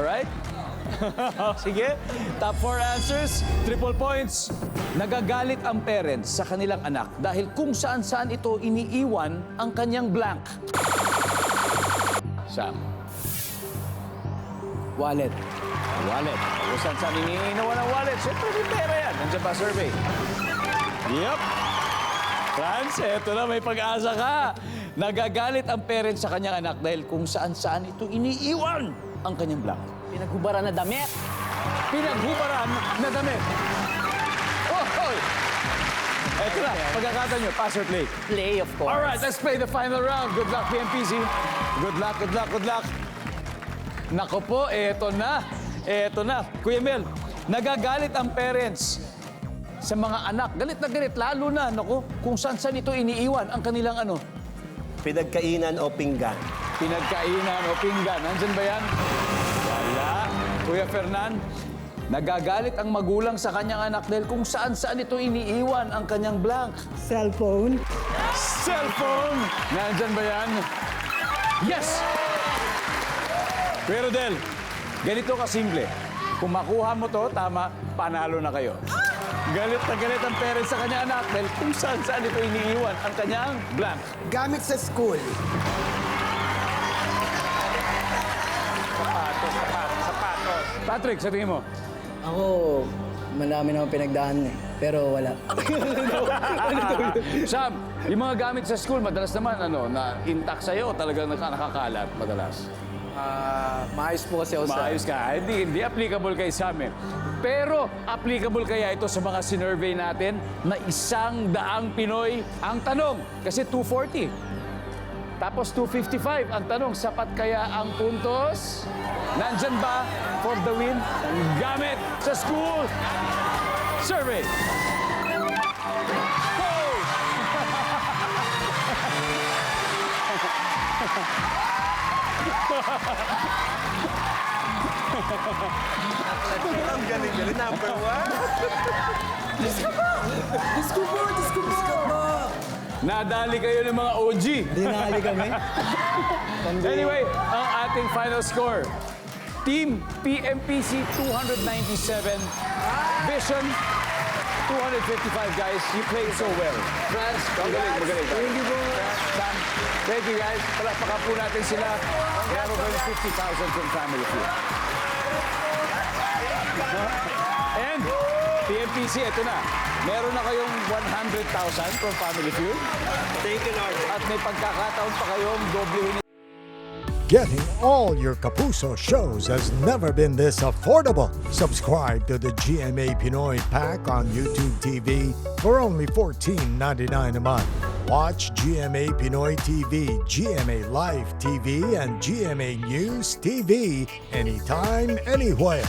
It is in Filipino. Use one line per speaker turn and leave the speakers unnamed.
Alright? Sige. Top 4 answers, triple points. Nagagalit ang parents sa kanilang anak dahil kung saan-saan ito iniiwan ang kanyang blank. Sam.
Wallet.
Wallet. Kung saan-saan iniiwan ang wallet, siyempre may pera yan. Nandiyan ba survey? Yep. Franz, eto na, may pag-asa ka. Nagagalit ang parents sa kanyang anak dahil kung saan-saan ito iniiwan ang kanyang blank.
Pinaghubaran na damit.
Pinaghubaran na damit. Oh, oh. Eto na, pagkakataon nyo, pass or play?
Play, of course.
Alright, let's play the final round. Good luck, PMPC. Good luck, good luck, good luck. Nako po, eto na. Eto na. Kuya Mel, nagagalit ang parents sa mga anak. Galit na galit, lalo na, naku, kung saan-saan ito iniiwan ang kanilang ano?
Pinagkainan o pinggan.
Pinagkainan o pinggan. Nandyan ba yan? Wala. Kuya Fernan, nagagalit ang magulang sa kanyang anak dahil kung saan-saan ito iniiwan ang kanyang blank.
Cellphone.
Cellphone! Nandyan ba yan? Yes! Kuya Rodel, ganito kasimple. Kung makuha mo to, tama, panalo na kayo. Galit na galit ang parents sa kanyang anak dahil kung saan-saan ito iniiwan ang kanyang blank.
Gamit sa school.
Sapatos.
Patrick, sa tingin mo?
Ako, marami naman pinagdaan eh. Pero wala.
Sam, yung mga gamit sa school, madalas naman, ano, na intact sa'yo o talagang nakakalat madalas?
Maayos po kasi ako sa...
Maayos ka. Hindi applicable kay Sam eh. Pero applicable kaya ito sa mga sinurvey natin na 100 Pinoy ang tanong. Kasi 240. Tapos 255 ang tanong. Sapat kaya ang puntos? Nandyan ba for the win? Gamit sa school survey. Go!
Ang galing-galing. Number 1.
Diyos ko po!
Nadali kayo ng mga OG.
Dinali kami.
Anyway, ang ating final score. Team PMPC 297, Vision 255, guys. You played so well. Franz, magaling, magaling. Thank you, Sam, thank you, guys. Palapakan po natin sila. Meron kayo 50,000 from Family Feud. And PMPC, ito na. Meron na kayong 100,000 from Family Feud.
Thank you, Lord.
At may pagkakataon pa kayong doblehin.
Getting all your Kapuso shows has never been this affordable. Subscribe to the GMA Pinoy Pack on YouTube TV for only $14.99 a month. Watch GMA Pinoy TV, GMA Live TV, and GMA News TV anytime, anywhere.